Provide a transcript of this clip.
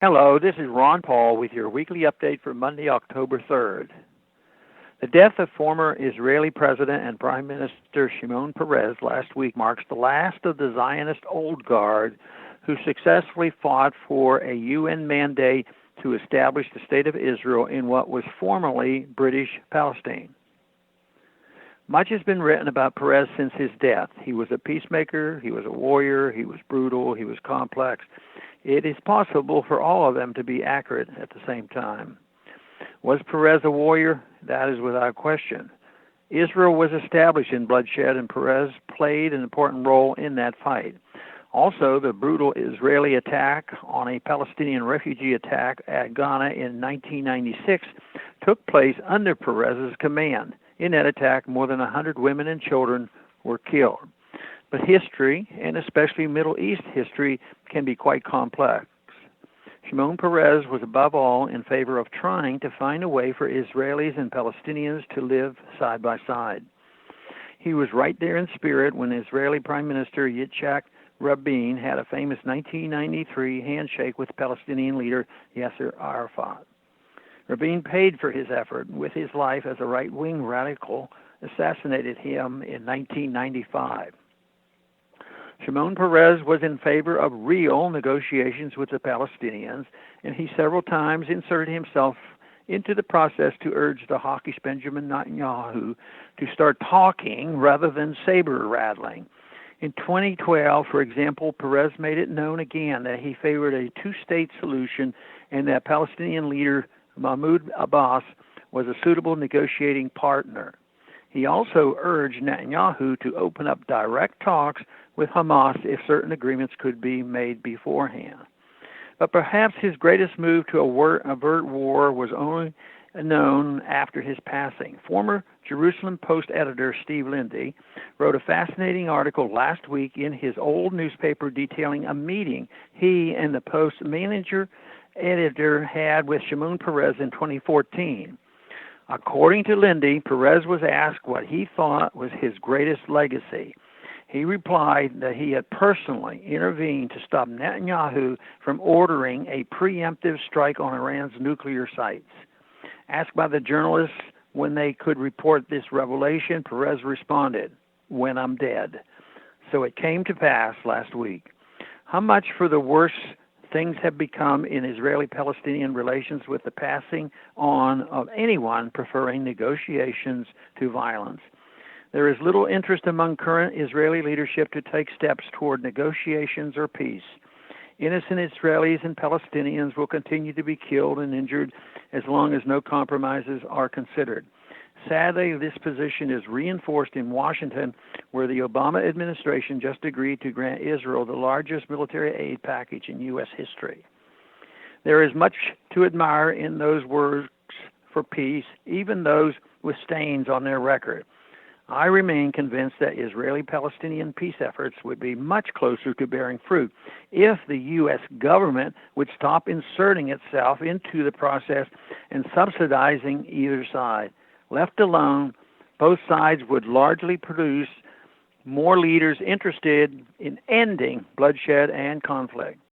Hello, this is Ron Paul with your weekly update for Monday, October 3rd. The death of former Israeli President and Prime Minister Shimon Peres last week marks the last of the Zionist old guard who successfully fought for a UN mandate to establish the State of Israel in what was formerly British Palestine. Much has been written about Peres since his death. He was a peacemaker, he was a warrior, he was brutal, he was complex. It is possible for all of them to be accurate at the same time. Was Peres a warrior? That is without question. Israel was established in bloodshed, and Peres played an important role in that fight. Also, the brutal Israeli attack on a Palestinian refugee attack at Ghana in 1996 took place under Peres's command. In that attack, more than 100 women and children were killed. But history, and especially Middle East history, can be quite complex. Shimon Peres was above all in favor of trying to find a way for Israelis and Palestinians to live side by side. He was right there in spirit when Israeli Prime Minister Yitzhak Rabin had a famous 1993 handshake with Palestinian leader Yasser Arafat. Rabin paid for his effort with his life as a right-wing radical assassinated him in 1995. Shimon Peres was in favor of real negotiations with the Palestinians, and he several times inserted himself into the process to urge the hawkish Benjamin Netanyahu to start talking rather than saber-rattling. In 2012, for example, Peres made it known again that he favored a two-state solution and that Palestinian leader Mahmoud Abbas was a suitable negotiating partner. He also urged Netanyahu to open up direct talks with Hamas if certain agreements could be made beforehand. But perhaps his greatest move to avert war was only known after his passing. Former Jerusalem Post editor Steve Lindy wrote a fascinating article last week in his old newspaper detailing a meeting he and the Post editor had with Shimon Peres in 2014. According to Lindy, Peres was asked what he thought was his greatest legacy. He replied that he had personally intervened to stop Netanyahu from ordering a preemptive strike on Iran's nuclear sites. Asked by the journalists when they could report this revelation, Peres responded, "When I'm dead." So it came to pass last week. How much for the worse things have become in Israeli-Palestinian relations with the passing on of anyone preferring negotiations to violence. There is little interest among current Israeli leadership to take steps toward negotiations or peace. Innocent Israelis and Palestinians will continue to be killed and injured as long as no compromises are considered. Sadly, this position is reinforced in Washington, where the Obama administration just agreed to grant Israel the largest military aid package in U.S. history. There is much to admire in those works for peace, even those with stains on their record. I remain convinced that Israeli-Palestinian peace efforts would be much closer to bearing fruit if the U.S. government would stop inserting itself into the process and subsidizing either side. Left alone, both sides would largely produce more leaders interested in ending bloodshed and conflict.